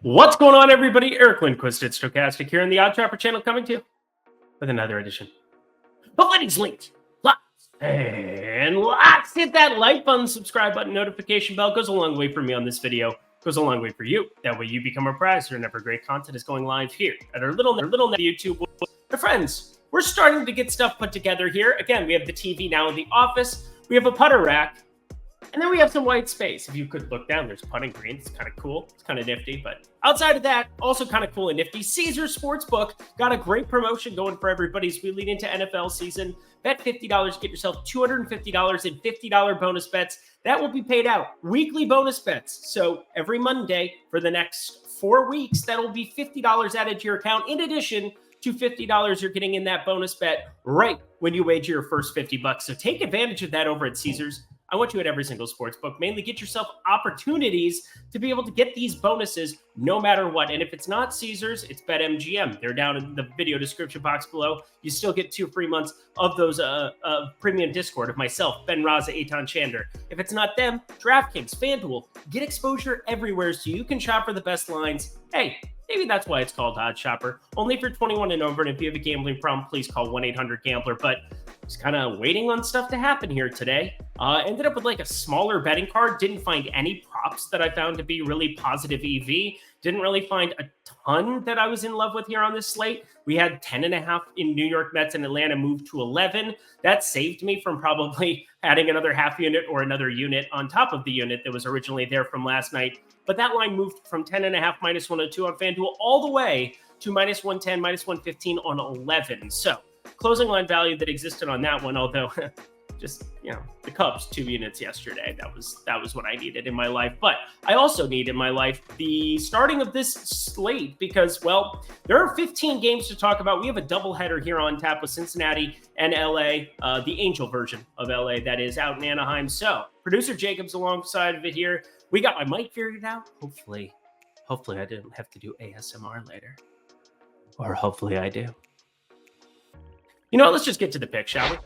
What's going on, everybody? Eric Lindquist at Stochastic here in the Odd Chopper channel, coming to you with another edition of Ladies Linked. Lots and lots. Hit that like button, subscribe button, notification bell. Goes a long way for me on this video. Goes a long way for you. That way you become a prize whenever great content is going live here at our little YouTube. My friends, we're starting to get stuff put together here. Again, we have the TV now in the office. We have a putter rack. And then we have some white space. If you could look down, there's putting green. It's kind of cool. It's kind of nifty. But outside of that, also kind of cool and nifty. Caesars Sportsbook got a great promotion going for everybody as we lead into NFL season. Bet $50, get yourself $250 in $50 bonus bets. That will be paid out. Weekly bonus bets. So every Monday for the next 4 weeks, that'll be $50 added to your account. In addition to $50 you're getting in that bonus bet right when you wager your first $50. So take advantage of that over at Caesars. I want you at every single sports book. Mainly get yourself opportunities to be able to get these bonuses no matter what. And if it's not Caesars, it's BetMGM. They're down in the video description box below. You still get 2 free months of those premium Discord of myself, Ben Raza, Eitan Chander. If it's not them, DraftKings, FanDuel. Get exposure everywhere so you can shop for the best lines. Hey, maybe that's why it's called Odd Shopper. Only for 21 and over. And if you have a gambling problem, please call 1-800-GAMBLER. But just kind of waiting on stuff to happen here today. Ended up with like a smaller betting card. Didn't find any props that I found to be really positive EV. Didn't really find a ton that I was in love with here on this slate. We had 10.5 in New York Mets and Atlanta moved to 11. That saved me from probably adding another half unit or another unit on top of the unit that was originally there from last night. But that line moved from 10.5 minus 102 on FanDuel all the way to minus 110, minus 115 on 11. So closing line value that existed on that one, although just, the Cubs 2 units yesterday. That was what I needed in my life. But I also need in my life the starting of this slate because, well, there are 15 games to talk about. We have a doubleheader here on tap with Cincinnati and LA, the Angel version of LA that is out in Anaheim. So producer Jacob's alongside of it here. We got my mic figured out. Hopefully I didn't have to do ASMR later. Or hopefully I do. Let's just get to the pick, shall we?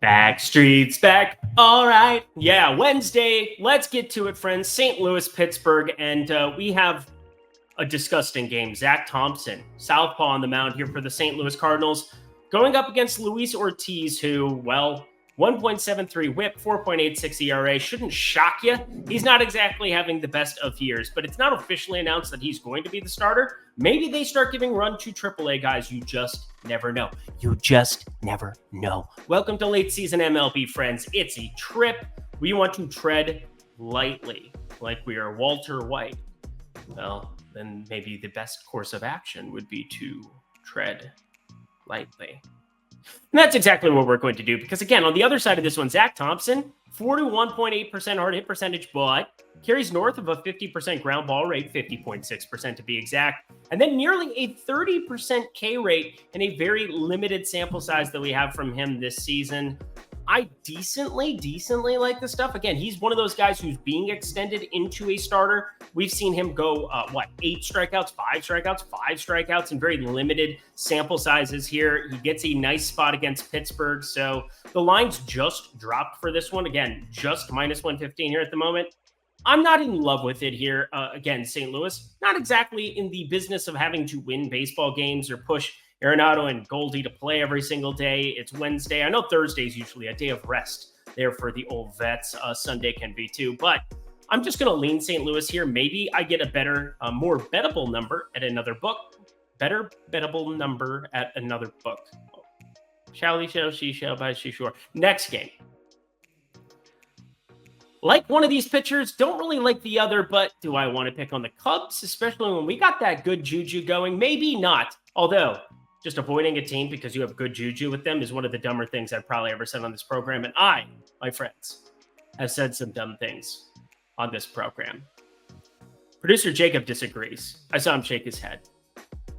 Backstreet's back. All right. Yeah, Wednesday. Let's get to it, friends. St. Louis, Pittsburgh. And we have a disgusting game. Zach Thompson, southpaw on the mound here for the St. Louis Cardinals, going up against Luis Ortiz, who, well, 1.73 whip, 4.86 ERA. Shouldn't shock you. He's not exactly having the best of years, but it's not officially announced that he's going to be the starter. Maybe they start giving run to AAA guys. You just never know. You just never know. Welcome to late season MLB, friends. It's a trip. We want to tread lightly, like we are Walter White. Well, then maybe the best course of action would be to tread lightly. And that's exactly what we're going to do because, again, on the other side of this one, Zach Thompson, 41.8% hard hit percentage, but carries north of a 50% ground ball rate, 50.6% to be exact, and then nearly a 30% K rate in a very limited sample size that we have from him this season. I decently like the stuff. Again, he's one of those guys who's being extended into a starter. We've seen him go, 8 strikeouts, 5 strikeouts, 5 strikeouts in very limited sample sizes here. He gets a nice spot against Pittsburgh. So the line's just dropped for this one. Again, just minus 115 here at the moment. I'm not in love with it here. Again, St. Louis, not exactly in the business of having to win baseball games or push Arenado and Goldie to play every single day. It's Wednesday. I know Thursday's usually a day of rest there for the old vets. Sunday can be too, but I'm just going to lean St. Louis here. Maybe I get a better, more bettable number at another book. Better bettable number at another book. Shall we shall, she shall, by she sure. Next game. Like one of these pitchers, don't really like the other, but do I want to pick on the Cubs, especially when we got that good juju going? Maybe not. Although, just avoiding a team because you have good juju with them is one of the dumber things I've probably ever said on this program. And I, my friends, have said some dumb things on this program. Producer Jacob disagrees. I saw him shake his head.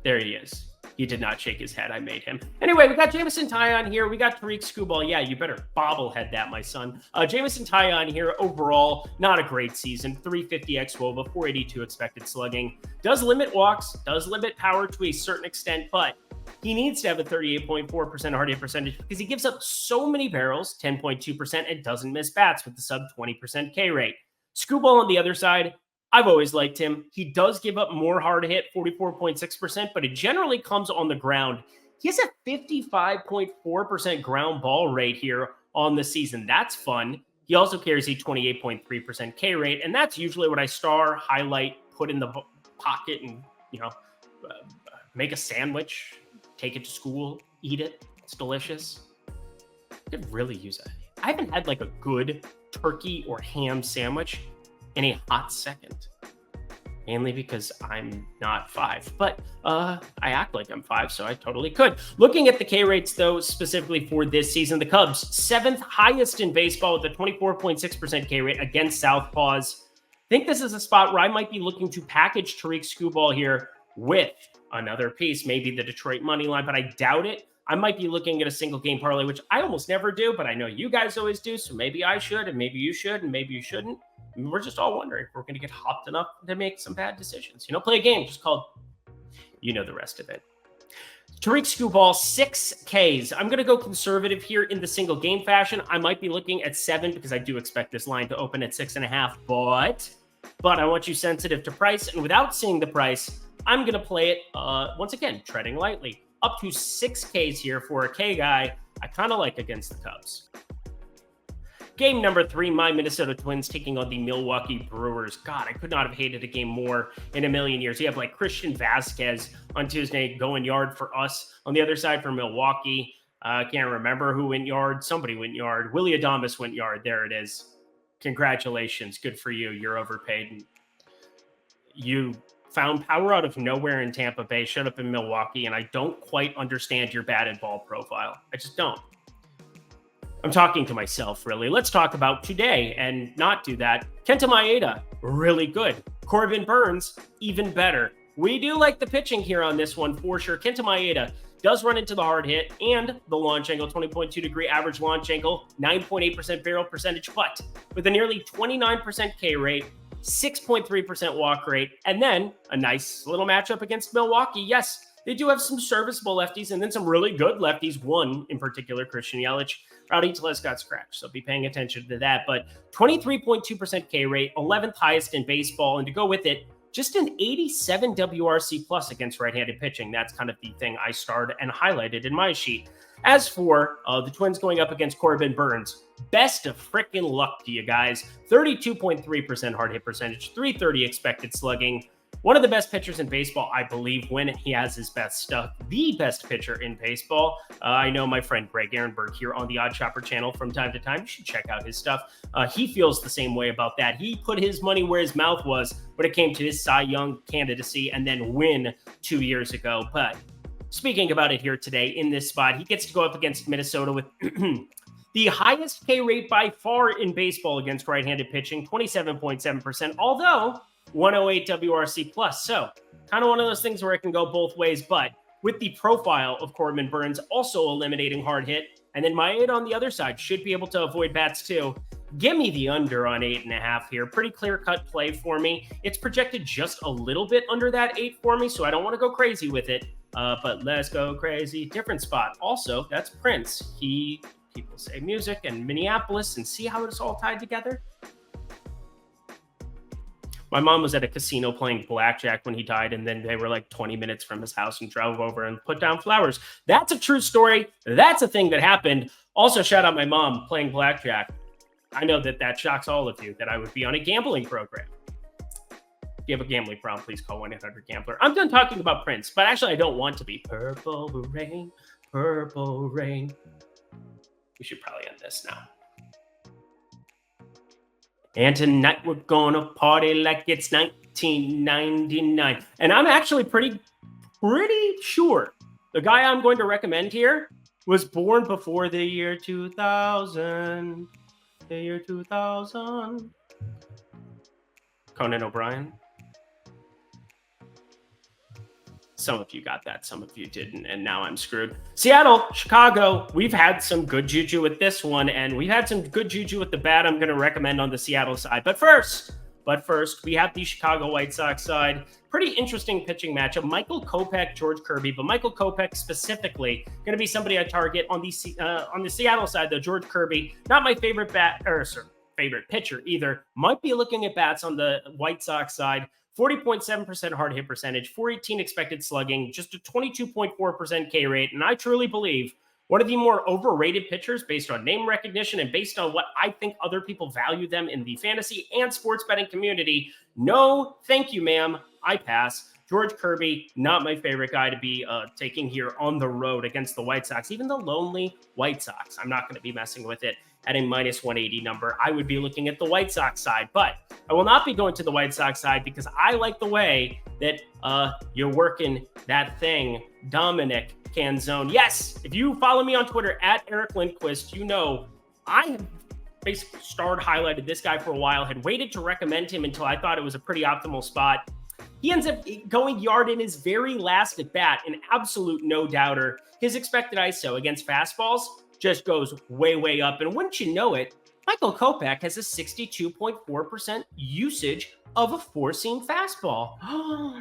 There he is. He did not shake his head. I made him. Anyway, we got Jameson Taillon here. We got Tariq Skubal. Yeah, you better bobblehead that, my son. Jameson Taillon here. Overall, not a great season. 350 xWOBA, 482 expected slugging. Does limit walks, does limit power to a certain extent, but he needs to have a 38.4% hard hit percentage because he gives up so many barrels, 10.2%, and doesn't miss bats with the sub 20% K rate. Skubal on the other side, I've always liked him. He does give up more hard hit, 44.6%, but it generally comes on the ground. He has a 55.4% ground ball rate here on the season. That's fun. He also carries a 28.3% K rate, and that's usually what I highlight, put in the pocket, and make a sandwich, take it to school, eat it. It's delicious. I could really use it. I haven't had like a good turkey or ham sandwich in a hot second. Mainly because I'm not 5, but I act like I'm 5, so I totally could. Looking at the K rates, though, specifically for this season, the Cubs, 7th highest in baseball with a 24.6% K rate against Southpaws. I think this is a spot where I might be looking to package Tariq Skubal here with another piece, maybe the Detroit money line, but I doubt it. I might be looking at a single game parlay, which I almost never do, but I know you guys always do, so maybe I should, and maybe you should, and maybe you shouldn't. We're just all wondering if we're going to get hopped enough to make some bad decisions. Play a game just called, the rest of it. Tariq Skubal, 6 Ks. I'm going to go conservative here in the single game fashion. I might be looking at 7 because I do expect this line to open at 6.5, but I want you sensitive to price. And without seeing the price, I'm going to play it, once again, treading lightly. Up to 6 Ks here for a K guy I kind of like against the Cubs. Game number 3, my Minnesota Twins taking on the Milwaukee Brewers. God, I could not have hated a game more in a million years. You have like Christian Vasquez on Tuesday going yard for us. On the other side for Milwaukee, I can't remember who went yard. Somebody went yard. Willy Adames went yard. There it is. Congratulations. Good for you. You're overpaid. You found power out of nowhere in Tampa Bay, showed up in Milwaukee, and I don't quite understand your batted ball profile. I just don't. I'm talking to myself, really. Let's talk about today and not do that. Kenta Maeda, really good. Corbin Burns, even better. We do like the pitching here on this one for sure. Kenta Maeda does run into the hard hit and the launch angle, 20.2 degree average launch angle, 9.8% barrel percentage, but with a nearly 29% K rate, 6.3% walk rate, and then a nice little matchup against Milwaukee. Yes, they do have some serviceable lefties and then some really good lefties. One in particular, Christian Yelich. Rowdy Tellez got scratched, so be paying attention to that. But 23.2% K rate, 11th highest in baseball, and to go with it, just an 87 WRC plus against right-handed pitching. That's kind of the thing I starred and highlighted in my sheet. As for the Twins going up against Corbin Burns, best of freaking luck to you guys. 32.3% hard hit percentage, 330 expected slugging. One of the best pitchers in baseball, I believe, when he has his best stuff. The best pitcher in baseball. I know my friend Greg Ehrenberg here on the Odd Chopper channel from time to time. You should check out his stuff. He feels the same way about that. He put his money where his mouth was when it came to his Cy Young candidacy and then win 2 years ago. But speaking about it here today in this spot, he gets to go up against Minnesota with the highest K rate by far in baseball against right-handed pitching, 27.7%, although 108 WRC plus. So kind of one of those things where it can go both ways, but with the profile of Corbin Burns also eliminating hard hit, and then Maeda on the other side should be able to avoid bats too. Give me the under on 8.5 here. Pretty clear-cut play for me. It's projected just a little bit under that 8 for me, so I don't want to go crazy with it. But let's go crazy. Different spot. Also, that's Prince. People say music and Minneapolis, and see how it's all tied together. My mom was at a casino playing blackjack when he died, and then they were like 20 minutes from his house and drove over and put down flowers. That's a true story. That's a thing that happened. Also, shout out my mom playing blackjack. I know that shocks all of you that I would be on a gambling program. If you have a gambling problem, please call 1-800-GAMBLER. I'm done talking about Prince, but actually I don't want to be. Purple rain, purple rain. We should probably end this now. And tonight we're gonna party like it's 1999. And I'm actually pretty sure the guy I'm going to recommend here was born before the year 2000. The year 2000. Conan O'Brien. Some of you got that, some of you didn't, and now I'm screwed. Seattle, Chicago, we've had some good juju with this one, and we've had some good juju with the bat I'm going to recommend on the Seattle side. But first, we have the Chicago White Sox side. Pretty interesting pitching matchup. Michael Kopech, George Kirby, but Michael Kopech specifically going to be somebody I target on the Seattle side, though. George Kirby, not my favorite favorite pitcher either. Might be looking at bats on the White Sox side. 40.7% hard hit percentage, 418 expected slugging, just a 22.4% K rate. And I truly believe one of the more overrated pitchers based on name recognition and based on what I think other people value them in the fantasy and sports betting community. No, thank you, ma'am. I pass. George Kirby, not my favorite guy to be taking here on the road against the White Sox, even the lonely White Sox. I'm not going to be messing with it at a minus 180 number. I would be looking at the White Sox side, but I will not be going to the White Sox side because I like the way that you're working that thing, Dominic Canzone. Yes, if you follow me on Twitter at Eric Lindquist, you know I have basically highlighted this guy for a while, had waited to recommend him until I thought it was a pretty optimal spot. He ends up going yard in his very last at bat, an absolute no-doubter. His expected ISO against fastballs just goes way, way up. And wouldn't you know it, Michael Kopech has a 62.4% usage of a four-seam fastball.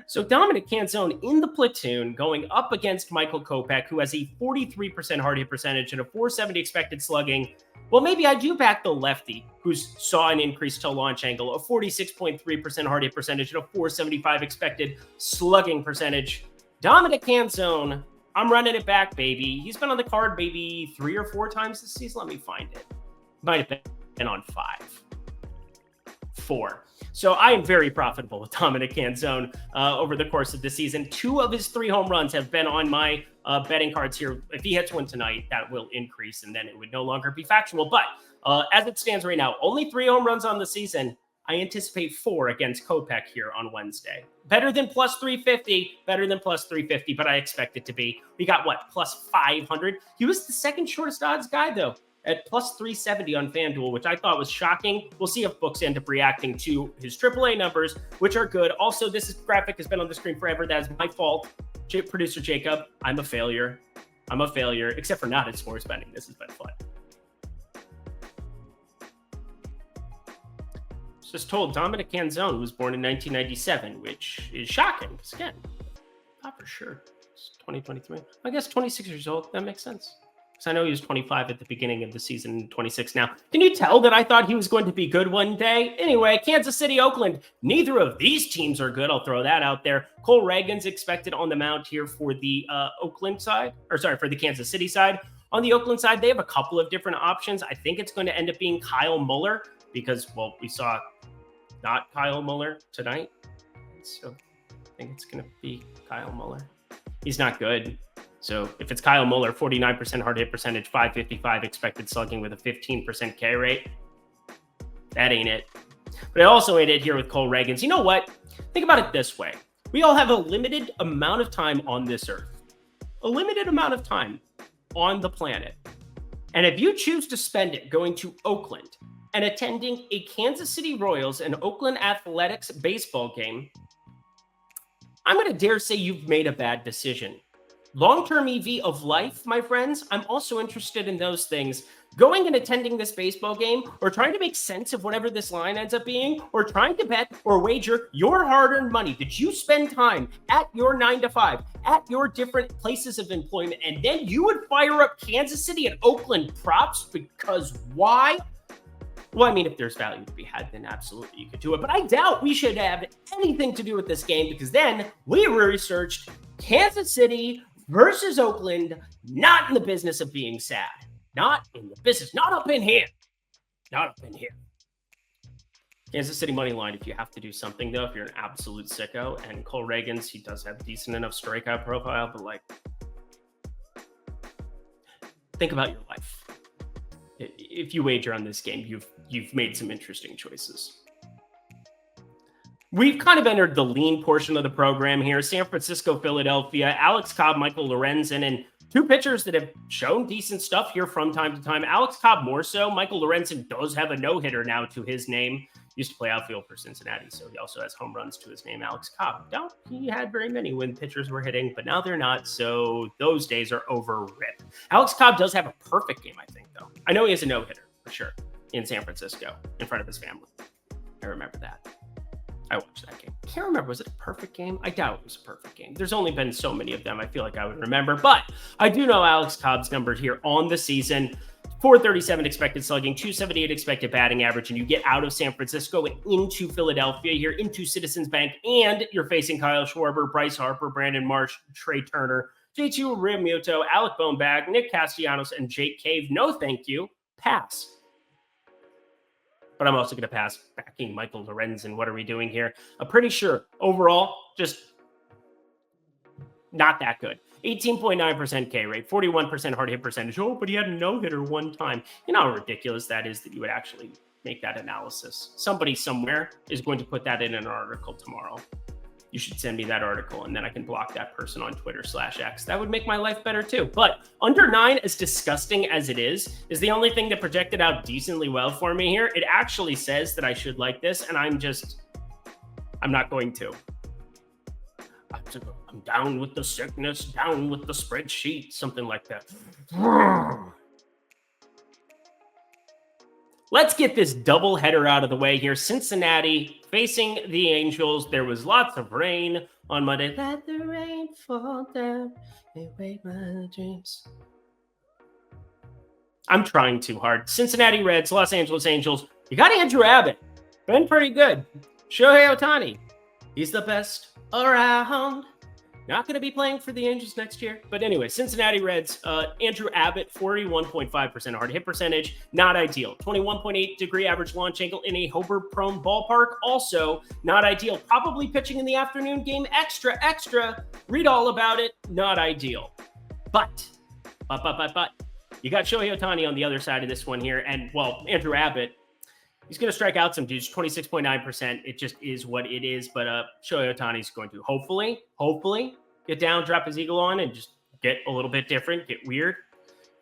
So Dominic Canzone in the platoon going up against Michael Kopech, who has a 43% hard hit percentage and a 470 expected slugging. Well, maybe I do back the lefty, who saw an increase to launch angle, a 46.3% hard hit percentage, and a 475 expected slugging percentage. Dominic Canzone, I'm running it back, baby. He's been on the card maybe 3 or 4 times this season. Let me find it. Might have been on 4. So I am very profitable with Dominic Canzone over the course of the season. 2 of his 3 home runs have been on my betting cards here. If he hits one tonight, that will increase, and then it would no longer be factual. But as it stands right now, only 3 home runs on the season. I anticipate 4 against Kopech here on Wednesday. Better than plus 350, but I expect it to be. We got, what, plus 500? He was the second shortest odds guy, though, at plus 370 on FanDuel, which I thought was shocking. We'll see if books end up reacting to his AAA numbers, which are good. Also, this graphic has been on the screen forever. That is my fault. Producer Jacob, I'm a failure, except for not at sports betting. This has been fun. Just told Dominic Canzone was born in 1997, which is shocking. Because again, not for sure. It's 2023. I guess 26 years old. That makes sense. Because I know he was 25 at the beginning of the season, 26 now. Can you tell that I thought he was going to be good one day? Anyway, Kansas City, Oakland. Neither of these teams are good. I'll throw that out there. Cole Reagan's expected on the mound here for the Oakland side, for the Kansas City side. On the Oakland side, they have a couple of different options. I think it's going to end up being Kyle Muller because, well, we saw not Kyle Muller tonight. So I think it's going to be Kyle Muller. He's not good. So if it's Kyle Muller, 49% hard hit percentage, 555 expected slugging with a 15% K rate, that ain't it. But I also ain't it here with Cole Reagans. You know what? Think about it this way. We all have a limited amount of time on this earth. A limited amount of time on the planet. And if you choose to spend it going to Oakland and attending a Kansas City Royals and Oakland Athletics baseball game, I'm going to dare say you've made a bad decision. Long-term EV of life, my friends, I'm also interested in those things. Going and attending this baseball game or trying to make sense of whatever this line ends up being or trying to bet or wager your hard-earned money that you spend time at your 9 to 5, at your different places of employment, and then you would fire up Kansas City and Oakland props because why? Well, I mean, if there's value to be had, then absolutely you could do it. But I doubt we should have anything to do with this game because then we researched Kansas City versus Oakland, not in the business of being sad. Not in the business. Not up in here. Not up in here. Kansas City money line if you have to do something, though, if you're an absolute sicko. And Cole Reagans, he does have a decent enough strikeout profile, but, like, think about your life. If you wager on this game, you've made some interesting choices. We've kind of entered the lean portion of the program here. San Francisco, Philadelphia, Alex Cobb, Michael Lorenzen, and 2 pitchers that have shown decent stuff here from time to time. Alex Cobb more so. Michael Lorenzen does have a no-hitter now to his name. Used to play outfield for Cincinnati, so he also has home runs to his name. Alex Cobb, no, he had very many when pitchers were hitting, but now they're not, so those days are over. Rip. Alex Cobb does have a perfect game, I think, though. I know he has a no-hitter, for sure, in San Francisco, in front of his family. I remember that. I watched that game. Can't remember. Was it a perfect game? I doubt it was a perfect game. There's only been so many of them. I feel like I would remember. But I do know Alex Cobb's number here on the season. 437 expected slugging, 278 expected batting average, and you get out of San Francisco and into Philadelphia here, into Citizens Bank, and you're facing Kyle Schwarber, Bryce Harper, Brandon Marsh, Trey Turner, J.T. Realmuto, Alec Bonebbag, Nick Castellanos, and Jake Cave. No thank you. Pass. But I'm also going to pass backing Michael Lorenzen. What are we doing here? I'm pretty sure overall, just not that good. 18.9% K rate, 41% hard hit percentage. Oh, but he had a no-hitter one time. You know how ridiculous that is that you would actually make that analysis. Somebody somewhere is going to put that in an article tomorrow. You should send me that article, and then I can block that person on Twitter/X. That would make my life better too. But under 9, as disgusting as it is the only thing that projected out decently well for me here. It actually says that I should like this, and I'm not going to. I'm down with the sickness, down with the spreadsheet, something like that. Let's get this doubleheader out of the way here. Cincinnati facing the Angels. There was lots of rain on Monday. Let the rain fall down and wake my dreams. I'm trying too hard. Cincinnati Reds, Los Angeles Angels. You got Andrew Abbott. Been pretty good. Shohei Ohtani. He's the best around. Not going to be playing for the Angels next year. But anyway, Cincinnati Reds, Andrew Abbott, 41.5% hard hit percentage. Not ideal. 21.8 degree average launch angle in a homer-prone ballpark. Also not ideal. Probably pitching in the afternoon game. Extra. Read all about it. Not ideal. But. You got Shohei Ohtani on the other side of this one here. And, well, Andrew Abbott, he's going to strike out some dudes, 26.9%. It just is what it is. But Shohei Ohtani is going to hopefully get down, drop his eagle on, and just get a little bit different, get weird.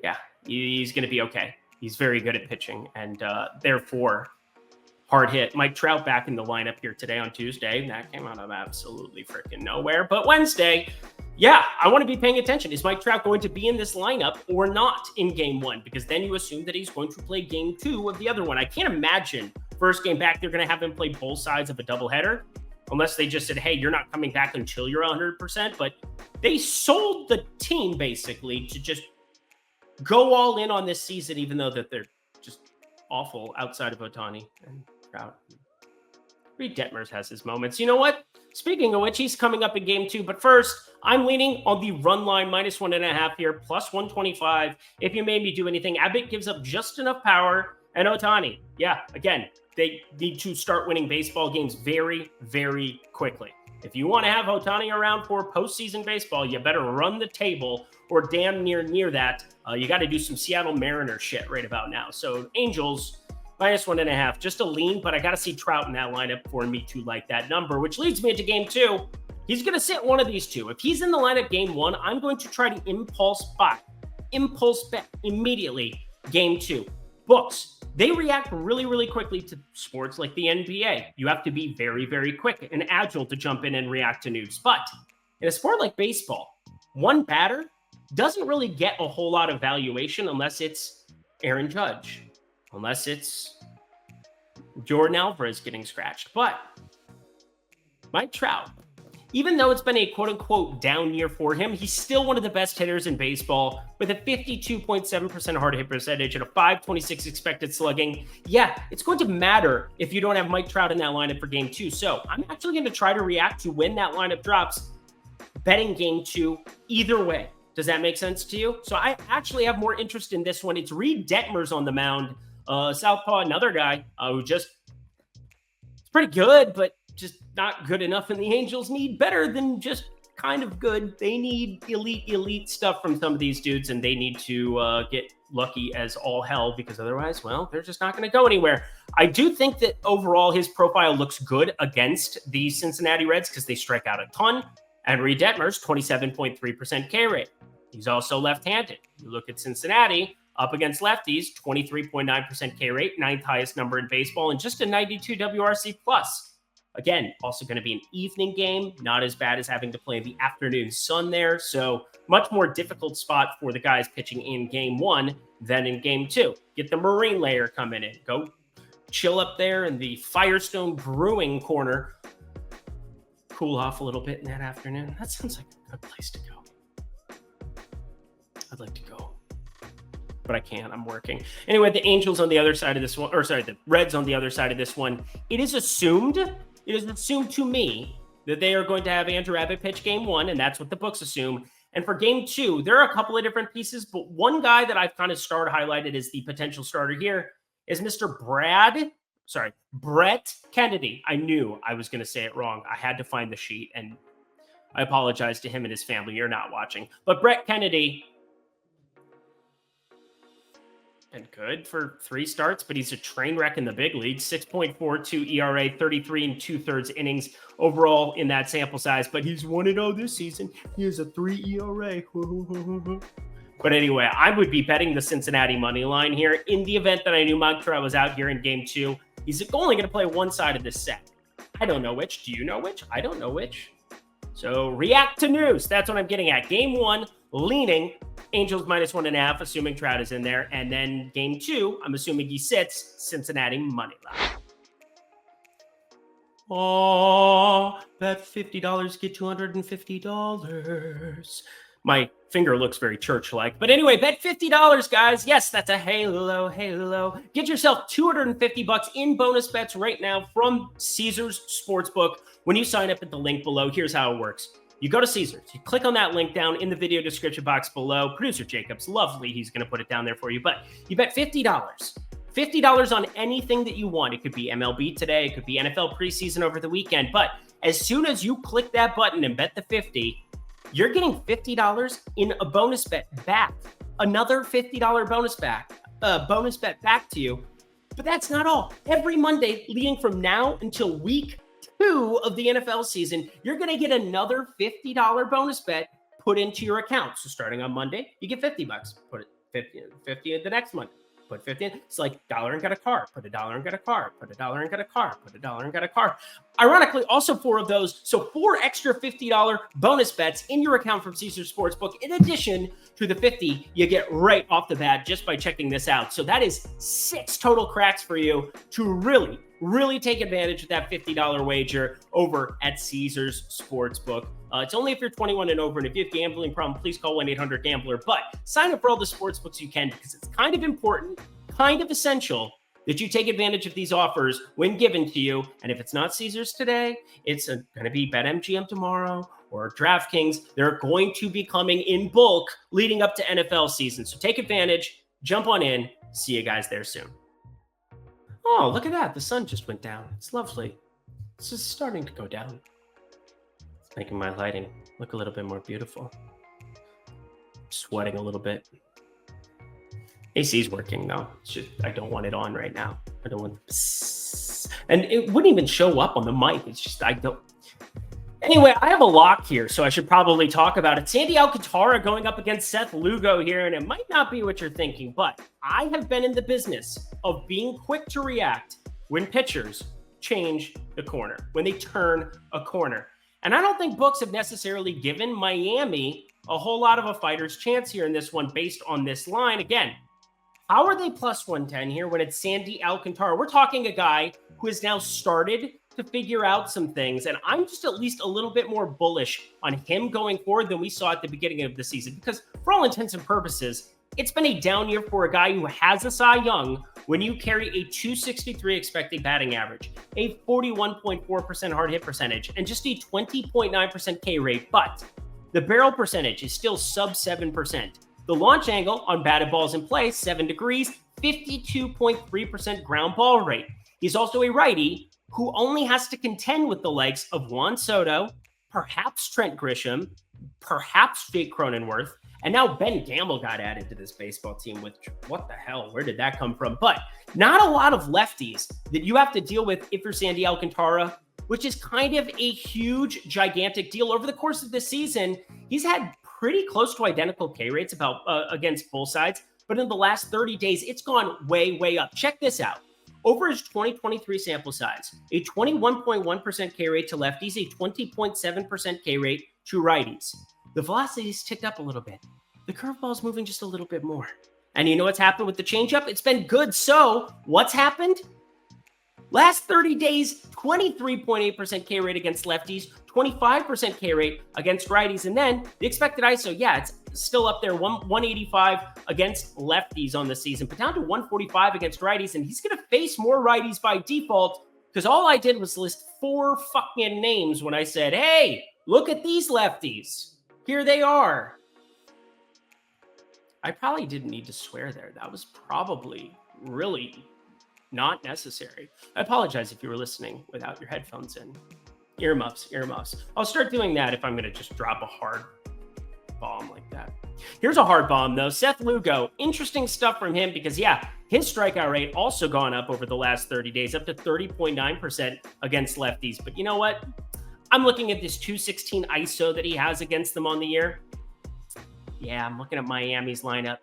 Yeah, he's going to be okay. He's very good at pitching. And therefore, hard hit. Mike Trout back in the lineup here today on Tuesday. That came out of absolutely freaking nowhere. But Wednesday, yeah, I want to be paying attention. Is Mike Trout going to be in this lineup or not in game 1? Because then you assume that he's going to play game 2 of the other one. I can't imagine first game back they're going to have him play both sides of a doubleheader, unless they just said, hey, you're not coming back until you're 100%. But they sold the team basically to just go all in on this season, even though that they're just awful outside of Ohtani and Trout. Reed Detmers has his moments. You know what? Speaking of which, he's coming up in game 2. But first, I'm leaning on the run line, -1.5 here, plus 125. If you made me do anything, Abbott gives up just enough power. And Ohtani, yeah, again, they need to start winning baseball games very, very quickly. If you want to have Ohtani around for postseason baseball, you better run the table or damn near that. You got to do some Seattle Mariners shit right about now. So Angels, -1.5, just a lean, but I got to see Trout in that lineup for me to like that number, which leads me into game 2. He's going to sit one of these two. If he's in the lineup game 1, I'm going to try to impulse bet immediately game 2. Books, they react really, really quickly to sports like the NBA. You have to be very, very quick and agile to jump in and react to news. But in a sport like baseball, one batter doesn't really get a whole lot of valuation unless it's Aaron Judge, unless it's Jordan Alvarez getting scratched. But Mike Trout, even though it's been a quote-unquote down year for him, he's still one of the best hitters in baseball with a 52.7% hard hit percentage and a 526 expected slugging. Yeah, it's going to matter if you don't have Mike Trout in that lineup for game 2. So I'm actually going to try to react to when that lineup drops, betting game 2 either way. Does that make sense to you? So I actually have more interest in this one. It's Reed Detmers on the mound. Southpaw, another guy who it's pretty good, but just not good enough. And the Angels need better than just kind of good. They need elite stuff from some of these dudes, and they need to get lucky as all hell, because otherwise, well, they're just not going to go anywhere. I do think that overall his profile looks good against the Cincinnati Reds because they strike out a ton. And Reed Detmers, 27.3% K rate. He's also left-handed. You look at Cincinnati, up against lefties, 23.9% K rate, 9th highest number in baseball, and just a 92 WRC+. Again, also going to be an evening game, not as bad as having to play in the afternoon sun there. So much more difficult spot for the guys pitching in game 1 than in game 2. Get the Marine layer coming in. Go chill up there in the Firestone Brewing corner. Cool off a little bit in that afternoon. That sounds like a good place to go. I'd like to go. but I can't. I'm working. Anyway, the Angels on the other side of this one, the Reds on the other side of this one. It is assumed to me that they are going to have Andrew Abbott pitch game 1, and that's what the books assume. And for game 2, there are a couple of different pieces, but one guy that I've kind of highlighted as the potential starter here is Mr. Brett Kennedy. I knew I was going to say it wrong. I had to find the sheet, and I apologize to him and his family. You're not watching. But Brett Kennedy, and good for 3 starts, but he's a train wreck in the big leagues. 6.42 ERA, 33 2/3 innings overall in that sample size. But he's 1-0 this season. He has a 3 ERA. But anyway, I would be betting the Cincinnati money line here in the event that I knew Montreal was out here in game 2. He's only going to play one side of this set. I don't know which. Do you know which? I don't know which. So react to news. That's what I'm getting at. Game 1, leaning Angels -1.5, assuming Trout is in there. And then game 2, I'm assuming he sits Cincinnati money line. Oh, bet $50, get $250. My finger looks very church-like. But anyway, bet $50, guys. Yes, that's a halo. Get yourself $250 in bonus bets right now from Caesars Sportsbook when you sign up at the link below. Here's how it works. You go to Caesars. You click on that link down in the video description box below. Producer Jacob's lovely. He's going to put it down there for you. But you bet $50. $50 on anything that you want. It could be MLB today. It could be NFL preseason over the weekend. But as soon as you click that button and bet the 50, you're getting $50 in a bonus bet back. Another $50 bonus bet back to you. But that's not all. Every Monday, leading from now until week 2 of the NFL season, you're going to get another $50 bonus bet put into your account. So starting on Monday, you get $50. Put it 50 the next Monday. Put 50 in. It's like $1 and get a car. Put $1 and get a car. Put $1 and get a car. Put $1 and get a car. Ironically, also 4 of those. So 4 extra $50 bonus bets in your account from Caesars Sportsbook, in addition to the 50 you get right off the bat just by checking this out. So that is 6 total cracks for you to really take advantage of that $50 wager over at Caesars Sportsbook. It's only if you're 21 and over, and if you have a gambling problem, please call 1-800-GAMBLER. But sign up for all the sportsbooks you can, because it's kind of important, kind of essential that you take advantage of these offers when given to you. And if it's not Caesars today, it's going to be BetMGM tomorrow or DraftKings. They're going to be coming in bulk leading up to NFL season. So take advantage, jump on in. See you guys there soon. Oh, look at that. The sun just went down. It's lovely. It's just starting to go down. It's making my lighting look a little bit more beautiful. I'm sweating a little bit. AC's working though. It's just, I don't want it on right now. I don't want psst. And it wouldn't even show up on the mic. It's just, I don't. Anyway, I have a lock here, so I should probably talk about it. Sandy Alcantara going up against Seth Lugo here, and it might not be what you're thinking, but I have been in the business of being quick to react when pitchers change the corner, when they turn a corner. And I don't think books have necessarily given Miami a whole lot of a fighter's chance here in this one based on this line. Again, how are they plus 110 here when it's Sandy Alcantara? We're talking a guy who has now started to figure out some things, and I'm just at least a little bit more bullish on him going forward than we saw at the beginning of the season, because for all intents and purposes, it's been a down year for a guy who has a Cy Young when you carry a 263 expected batting average, a 41.4% hard hit percentage, and just a 20.9% K rate, but the barrel percentage is still sub 7%. The launch angle on batted balls in play, 7 degrees, 52.3% ground ball rate. He's also a righty who only has to contend with the likes of Juan Soto, perhaps Trent Grisham, perhaps Jake Cronenworth, and now Ben Gamble got added to this baseball team, which, what the hell, where did that come from? But not a lot of lefties that you have to deal with if you're Sandy Alcantara, which is kind of a huge, gigantic deal. Over the course of this season, he's had pretty close to identical K rates about against both sides, but in the last 30 days, it's gone way, way up. Check this out. Over his 2023 sample size, a 21.1% K rate to lefties, a 20.7% K rate to righties. The velocity's ticked up a little bit. The curveball's moving just a little bit more. And you know what's happened with the changeup? It's been good. So what's happened? Last 30 days, 23.8% K rate against lefties, 25% K rate against righties. And then the expected ISO, yeah, it's still up there, 185 against lefties on the season, but down to 145 against righties. And he's going to face more righties by default because all I did was list 4 fucking names when I said, hey, look at these lefties. Here they are. I probably didn't need to swear there. That was probably really not necessary. I apologize if you were listening without your headphones in. Earmuffs. I'll start doing that if I'm going to just drop a hard bomb like that. Here's a hard bomb, though. Seth Lugo. Interesting stuff from him because, yeah, his strikeout rate also gone up over the last 30 days, up to 30.9% against lefties. But you know what? I'm looking at this 216 ISO that he has against them on the year. Yeah, I'm looking at Miami's lineup.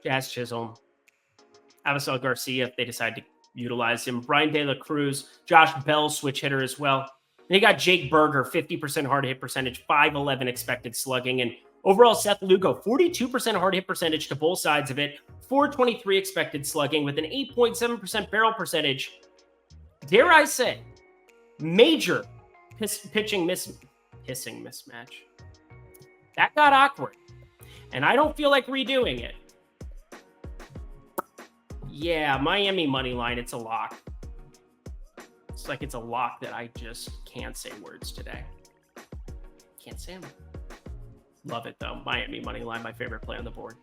Jazz Chisholm, Avisal Garcia, if they decide to utilize him. Brian De La Cruz, Josh Bell, switch hitter as well. And you got Jake Berger, 50% hard hit percentage, 511 expected slugging. And overall, Seth Lugo, 42% hard hit percentage to both sides of it, 423 expected slugging with an 8.7% barrel percentage. Dare I say, major pitching mismatch. That got awkward. And I don't feel like redoing it. Yeah, Miami money line, it's a lock. It's like it's a lock that I just can't say words today. Can't say them. Love it, though. Miami money line, my favorite play on the board.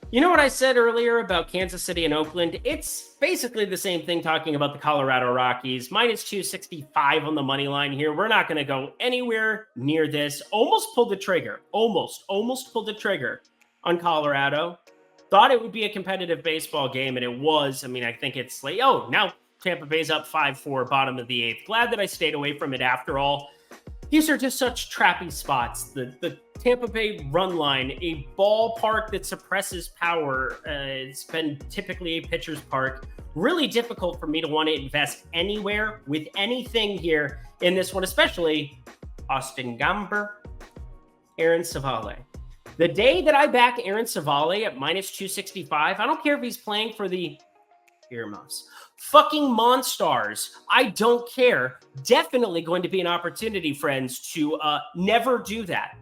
You know what I said earlier about Kansas City and Oakland? It's basically the same thing talking about the Colorado Rockies. Minus 265 on the money line here. We're not going to go anywhere near this. Almost pulled the trigger. Almost pulled the trigger on Colorado. Thought it would be a competitive baseball game, and it was. I mean, I think it's like, oh, now Tampa Bay's up 5-4, bottom of the 8th. Glad that I stayed away from it after all. These are just such trappy spots. The Tampa Bay run line, a ballpark that suppresses power. It's been typically a pitcher's park. Really difficult for me to want to invest anywhere with anything here in this one, especially Austin Gomber, Aaron Savale. The day that I back Aaron Savale at minus 265, I don't care if he's playing for the earmuffs. Fucking Monstars. I don't care. Definitely going to be an opportunity, friends, to never do that.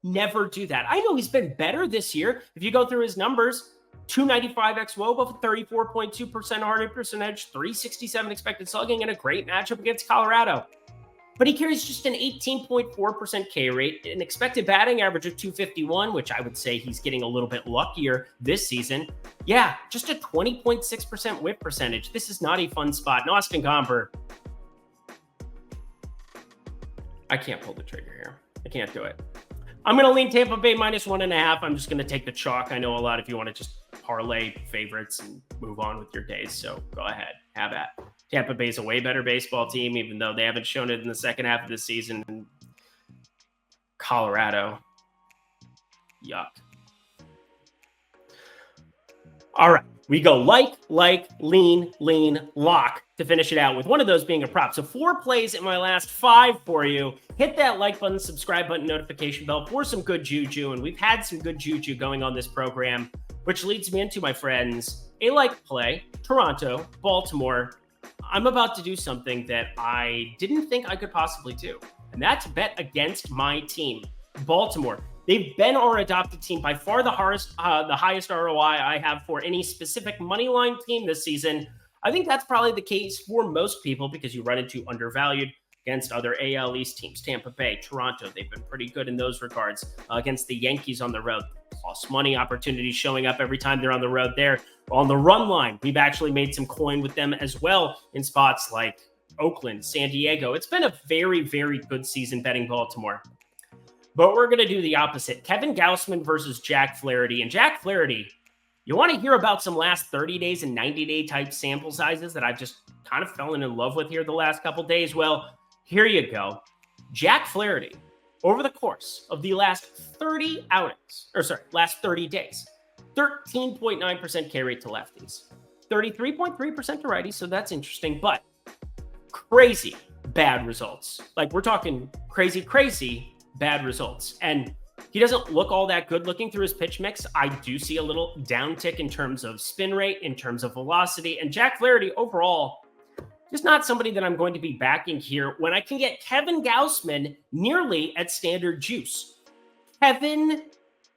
Never do that. I know he's been better this year. If you go through his numbers, 295 xWOBA, 34.2% hard hit percentage, 367 expected slugging, and a great matchup against Colorado. But he carries just an 18.4% K rate, an expected batting average of 251, which I would say he's getting a little bit luckier this season. Yeah, just a 20.6% whip percentage. This is not a fun spot. And Austin Gomber, I can't pull the trigger here. I can't do it. I'm going to lean Tampa Bay minus 1.5. I'm just going to take the chalk. I know a lot of you want to just parlay favorites and move on with your days. So go ahead. Have at. Tampa Bay's a way better baseball team, even though they haven't shown it in the second half of the season. Colorado. Yuck. All right. We go lean, lock to finish it out with one of those being a prop. So 4 plays in my last 5 for you. Hit that like button, subscribe button, notification bell for some good juju. And we've had some good juju going on this program, which leads me into, my friends, a like play, Toronto, Baltimore. I'm about to do something that I didn't think I could possibly do, and that's bet against my team, Baltimore. They've been our adopted team, by far the highest ROI I have for any specific money line team this season. I think that's probably the case for most people because you run into undervalued against other AL East teams. Tampa Bay, Toronto, they've been pretty good in those regards. Against the Yankees on the road, plus money opportunities showing up every time they're on the road there. On the run line, we've actually made some coin with them as well in spots like Oakland, San Diego. It's been a very, very good season betting Baltimore. But we're going to do the opposite. Kevin Gausman versus Jack Flaherty. And Jack Flaherty, you want to hear about some last 30 days and 90-day type sample sizes that I've just kind of fallen in love with here the last couple days? Well, here you go. Jack Flaherty, over the course of the last 30 days, 13.9% K rate to lefties, 33.3% to righties, so that's interesting, but crazy bad results. Like, we're talking crazy bad results. And He doesn't look all that good. Looking through his pitch mix, I do see a little downtick in terms of spin rate, in terms of velocity, and Jack Flaherty overall, just not somebody that I'm going to be backing here when I can get Kevin Gausman nearly at standard juice. Kevin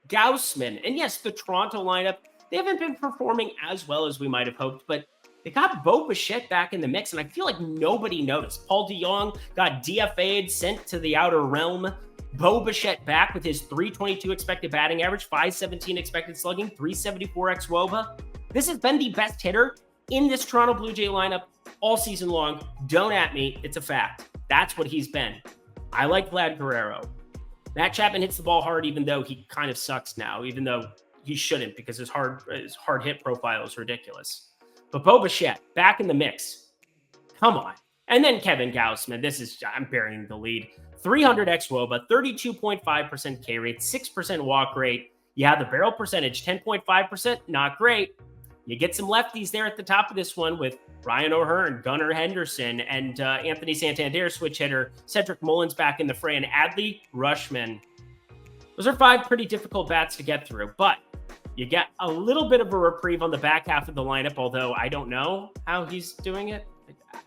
Gausman. And yes, the Toronto lineup, they haven't been performing as well as we might have hoped, but they got Bo Bichette back in the mix, and I feel like nobody noticed. Paul DeJong got DFA'd, sent to the outer realm. Bo Bichette back with his 322 expected batting average, 517 expected slugging, 374 xWOBA. This has been the best hitter in this Toronto Blue Jay lineup all season long. Don't at me. It's a fact. That's what he's been. I like Vlad Guerrero. Matt Chapman hits the ball hard, even though he kind of sucks now, even though he shouldn't because his hard hit profile is ridiculous. But Bo Bichette back in the mix. Come on. And then Kevin Gausman. I'm burying the lead. 300 xWOBA, 32.5% K rate, 6% walk rate. Yeah, the barrel percentage, 10.5%, not great. You get some lefties there at the top of this one with Ryan O'Hearn, Gunnar Henderson, and Anthony Santander, switch hitter, Cedric Mullins back in the fray, and Adley Rutschman. Those are 5 pretty difficult bats to get through, but you get a little bit of a reprieve on the back half of the lineup, although I don't know how he's doing it.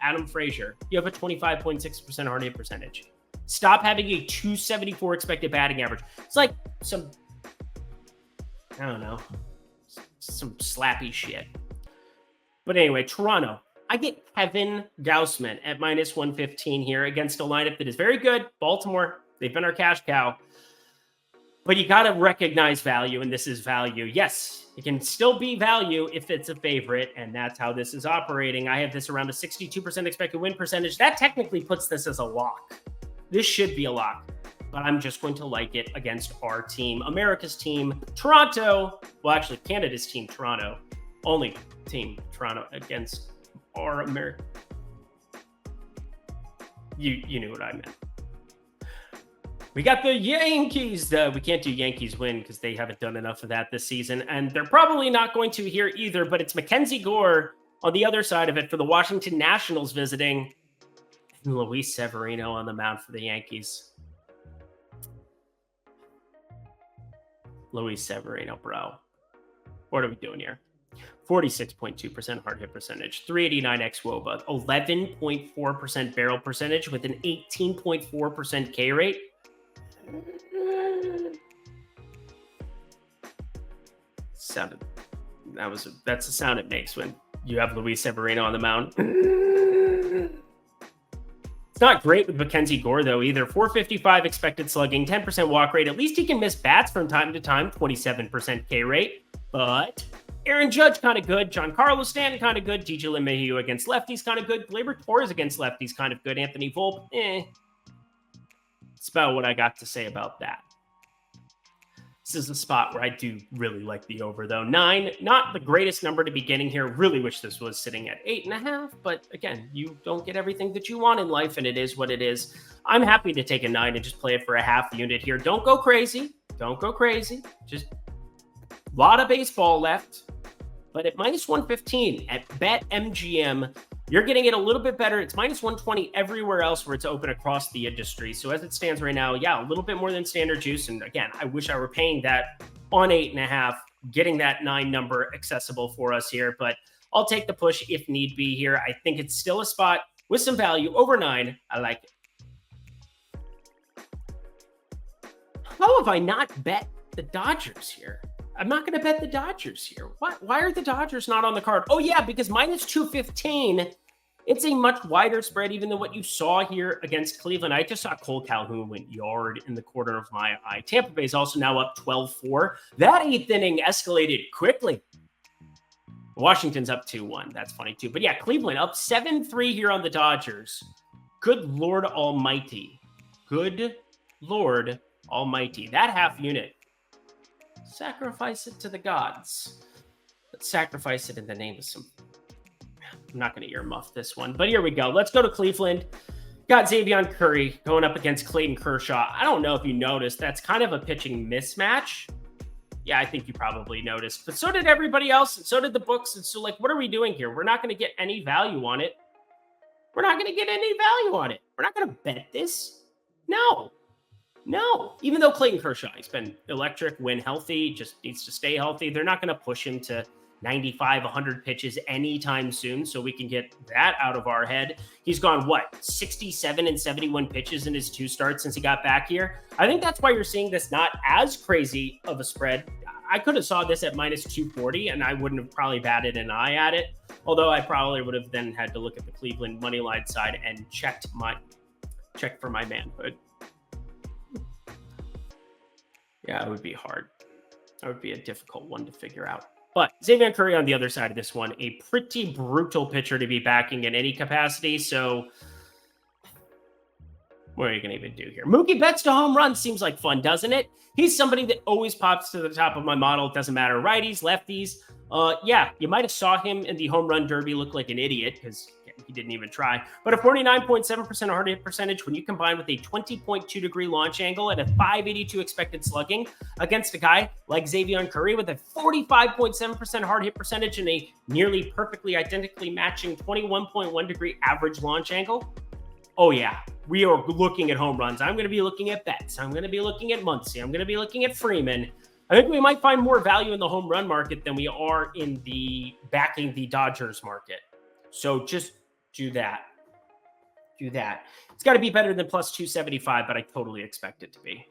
Adam Frazier, you have a 25.6% hard hit percentage. Stop having a 274 expected batting average. It's like some slappy shit. But anyway, Toronto. I get Kevin Gausman at minus 115 here against a lineup that is very good. Baltimore, they've been our cash cow. But you got to recognize value, and this is value. Yes, it can still be value if it's a favorite, and that's how this is operating. I have this around a 62% expected win percentage. That technically puts this as a lock. This should be a lock, but I'm just going to like it against our team, America's team, Toronto. Well, actually, Canada's team, Toronto. Only team, Toronto, against our America. You knew what I meant. We got the Yankees. We can't do Yankees win because they haven't done enough of that this season, and they're probably not going to here either, but it's Mackenzie Gore on the other side of it for the Washington Nationals visiting. Luis Severino on the mound for the Yankees. Luis Severino, bro. What are we doing here? 46.2% hard hit percentage, 389 xWOBA, 11.4% barrel percentage with an 18.4% K rate. That's the sound it makes when you have Luis Severino on the mound. It's not great with Mackenzie Gore, though, either. 455 expected slugging, 10% walk rate. At least he can miss bats from time to time, 27% K rate. But Aaron Judge, kind of good. Giancarlo Stanton, kind of good. DJ LeMahieu against lefties, kind of good. Gleyber Torres against lefties, kind of good. Anthony Volpe, That's about what I got to say about that. This is a spot where I do really like the over, though. 9, not the greatest number to be getting here. Really wish this was sitting at 8.5. But again, you don't get everything that you want in life, and it is what it is. I'm happy to take a 9 and just play it for a half unit here. Don't go crazy. Don't go crazy. Just a lot of baseball left. But at minus 115 at BetMGM, you're getting it a little bit better. It's minus 120 everywhere else where it's open across the industry. So as it stands right now, yeah, a little bit more than standard juice. And again, I wish I were paying that on 8.5, getting that 9 number accessible for us here. But I'll take the push if need be here. I think it's still a spot with some value over 9. I like it. How have I not bet the Dodgers here? I'm not going to bet the Dodgers here. Why are the Dodgers not on the card? Oh, yeah, because minus 215, it's a much wider spread even than what you saw here against Cleveland. I just saw Cole Calhoun went yard in the corner of my eye. Tampa Bay is also now up 12-4. That 8th inning escalated quickly. Washington's up 2-1. That's funny, too. But yeah, Cleveland up 7-3 here on the Dodgers. Good Lord Almighty. Good Lord Almighty. That half unit. Sacrifice it to the gods. Let's sacrifice it in the name of some... I'm not going to earmuff this one, but here we go. Let's go to Cleveland. Got Xavier Curry going up against Clayton Kershaw. I don't know if you noticed. That's kind of a pitching mismatch. Yeah, I think you probably noticed. But so did everybody else, and so did the books. And so, what are we doing here? We're not going to get any value on it. We're not going to get any value on it. We're not going to bet this. No. No, even though Clayton Kershaw, he's been electric when healthy, just needs to stay healthy. They're not going to push him to 95, 100 pitches anytime soon, so we can get that out of our head. He's gone, 67 and 71 pitches in his 2 starts since he got back here. I think that's why you're seeing this not as crazy of a spread. I could have saw this at minus 240, and I wouldn't have probably batted an eye at it, although I probably would have then had to look at the Cleveland money line side and checked for my manhood. Yeah, it would be hard. That would be a difficult one to figure out. But Xavier Curry on the other side of this one, a pretty brutal pitcher to be backing in any capacity. So what are you going to even do here? Mookie Betts to home run seems like fun, doesn't it? He's somebody that always pops to the top of my model. It doesn't matter. Righties, lefties. Yeah, you might have saw him in the home run derby look like an idiot because he didn't even try. But a 49.7% hard hit percentage, when you combine with a 20.2 degree launch angle and a 582 expected slugging against a guy like Xavier Curry with a 45.7% hard hit percentage and a nearly perfectly identically matching 21.1 degree average launch angle. Oh yeah, we are looking at home runs. I'm going to be looking at Betts. I'm going to be looking at Muncy. I'm going to be looking at Freeman. I think we might find more value in the home run market than we are in the backing the Dodgers market. So just do that. Do that. It's got to be better than plus 275, but I totally expect it to be.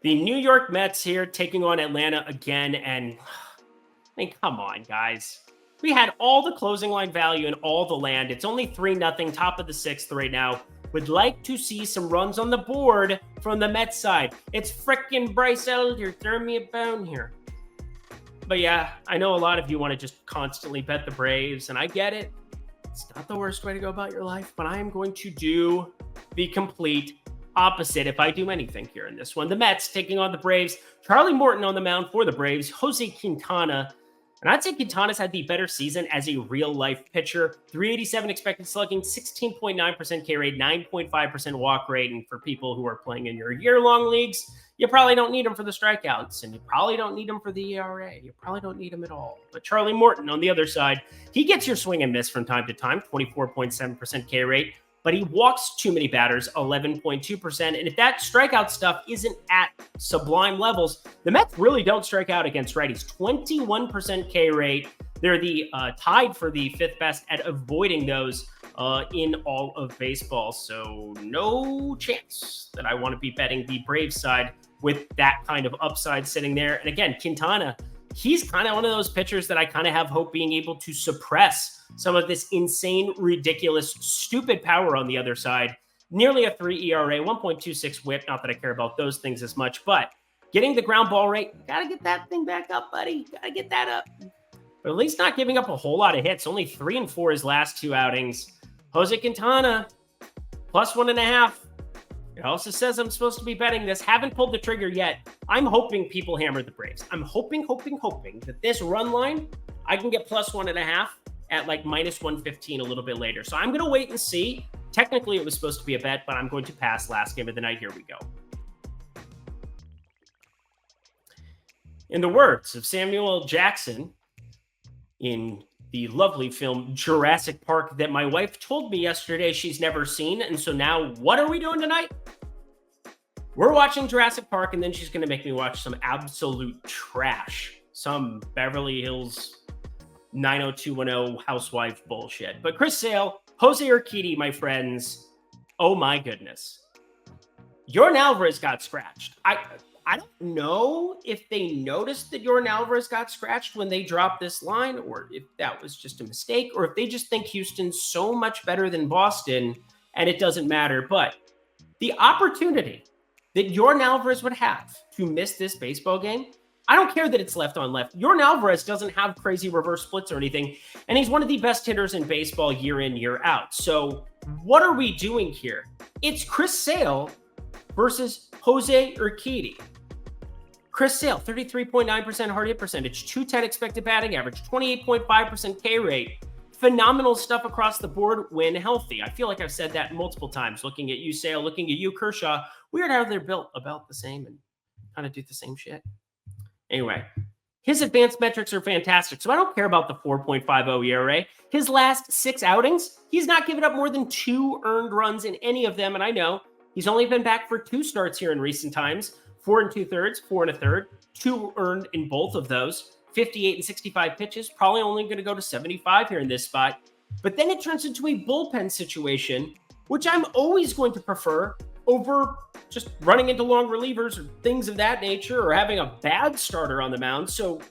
The New York Mets here taking on Atlanta again. And I mean, come on, guys. We had all the closing line value and all the land. It's only 3-0, top of the 6th right now. Would like to see some runs on the board from the Mets side. It's frickin' Bryce Elder. Throw me a bone here. But yeah, I know a lot of you want to just constantly bet the Braves, and I get it. It's not the worst way to go about your life, but I am going to do the complete opposite if I do anything here in this one. The Mets taking on the Braves. Charlie Morton on the mound for the Braves. Jose Quintana. And I'd say Quintana's had the better season as a real-life pitcher. 387 expected slugging, 16.9% K rate, 9.5% walk rate. And for people who are playing in your year-long leagues, you probably don't need him for the strikeouts, and you probably don't need him for the ERA. You probably don't need him at all. But Charlie Morton on the other side, he gets your swing and miss from time to time, 24.7% K rate. But he walks too many batters, 11.2%. And if that strikeout stuff isn't at sublime levels, the Mets really don't strike out against righties. 21% K rate. They're the tied for the 5th best at avoiding those in all of baseball. So no chance that I want to be betting the Braves side with that kind of upside sitting there. And again, Quintana, he's kind of one of those pitchers that I kind of have hope being able to suppress some of this insane, ridiculous, stupid power on the other side. Nearly a 3 ERA, 1.26 whip. Not that I care about those things as much, but getting the ground ball rate, got to get that thing back up, buddy. Got to get that up. But at least not giving up a whole lot of hits. Only 3 and 4 his last 2 outings. Jose Quintana, plus 1.5. It also says I'm supposed to be betting this. Haven't pulled the trigger yet. I'm hoping people hammer the Braves. I'm hoping that this run line, I can get plus 1.5 at like minus 115 a little bit later. So I'm going to wait and see. Technically, it was supposed to be a bet, but I'm going to pass last game of the night. Here we go. In the words of Samuel L. Jackson in the lovely film Jurassic Park that my wife told me yesterday she's never seen. And so now what are we doing tonight? We're watching Jurassic Park, and then she's going to make me watch some absolute trash. Some Beverly Hills 90210 housewife bullshit. But Chris Sale, Jose Urquidy, my friends, oh my goodness. Yordan Alvarez got scratched. I don't know if they noticed that Yordan Alvarez got scratched when they dropped this line, or if that was just a mistake, or if they just think Houston's so much better than Boston and it doesn't matter. But the opportunity that Yordan Alvarez would have to miss this baseball game, I don't care that it's left on left. Yordan Alvarez doesn't have crazy reverse splits or anything, and he's one of the best hitters in baseball year in, year out. So what are we doing here? It's Chris Sale versus Jose Urquidy. Chris Sale, 33.9% hard hit percentage, 210 expected batting average, 28.5% K rate. Phenomenal stuff across the board when healthy. I feel like I've said that multiple times. Looking at you, Sale, looking at you, Kershaw. Weird how they're built about the same and kind of do the same shit. Anyway, his advanced metrics are fantastic, so I don't care about the 4.50 ERA. His last 6 outings, he's not given up more than 2 earned runs in any of them, and I know He's only been back for 2 starts here in recent times, 4 2/3, 4 1/3, 2 earned in both of those, 58 and 65 pitches, probably only going to go to 75 here in this spot. But then it turns into a bullpen situation, which I'm always going to prefer over just running into long relievers or things of that nature, or having a bad starter on the mound. So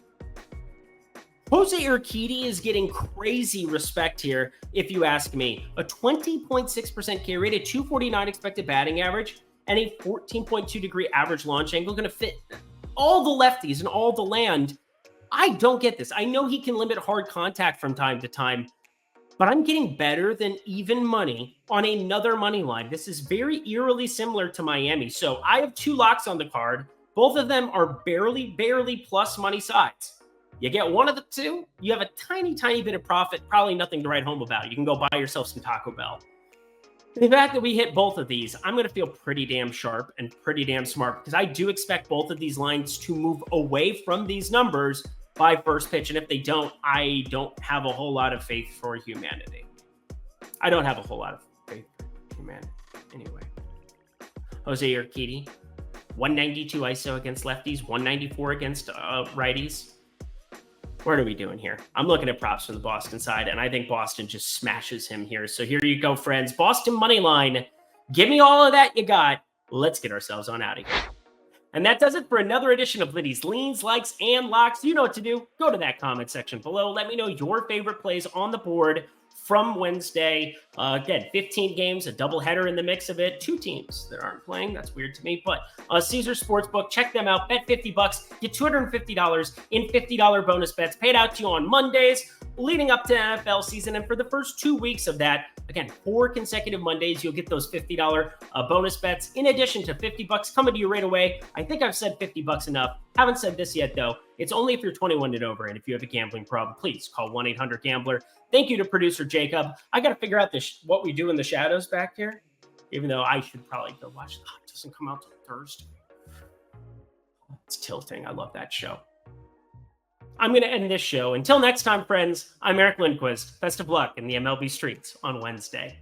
Jose Urquidy is getting crazy respect here, if you ask me. A 20.6% K rate, a 249 expected batting average, and a 14.2 degree average launch angle, going to fit all the lefties and all the land. I don't get this. I know he can limit hard contact from time to time, but I'm getting better than even money on another money line. This is very eerily similar to Miami. So I have 2 locks on the card. Both of them are barely plus money sides. You get one of the 2, you have a tiny bit of profit, probably nothing to write home about. You can go buy yourself some Taco Bell. The fact that we hit both of these, I'm going to feel pretty damn sharp and pretty damn smart, because I do expect both of these lines to move away from these numbers by first pitch. And if they don't, I don't have a whole lot of faith for humanity. I don't have a whole lot of faith for humanity. Anyway, Jose Urquidy, 192 ISO against lefties, 194 against righties. What are we doing here? I'm looking at props from the Boston side, and I think Boston just smashes him here. So here you go, friends. Boston money line. Give me all of that you got. Let's get ourselves on out of here. And that does it for another edition of Lindy's Leans, Likes, and Locks. You know what to do. Go to that comment section below. Let me know your favorite plays on the board from Wednesday. Again, 15 games, a doubleheader in the mix of it. 2 teams that aren't playing. That's weird to me. But Caesar Sportsbook, check them out. Bet $50, get $250 in $50 bonus bets paid out to you on Mondays leading up to NFL season. And for the first 2 weeks of that, again, 4 consecutive Mondays, you'll get those $50 bonus bets in addition to $50 coming to you right away. I think I've said $50 enough. Haven't said this yet, though. It's only if you're 21 and over, and if you have a gambling problem, please call 1-800-GAMBLER. Thank you to producer Jacob. I got to figure out what we do in the shadows back here, even though I should probably go watch. It doesn't come out till Thursday. It's tilting. I love that show. I'm going to end this show. Until next time, friends, I'm Eric Lindquist. Best of luck in the MLB streets on Wednesday.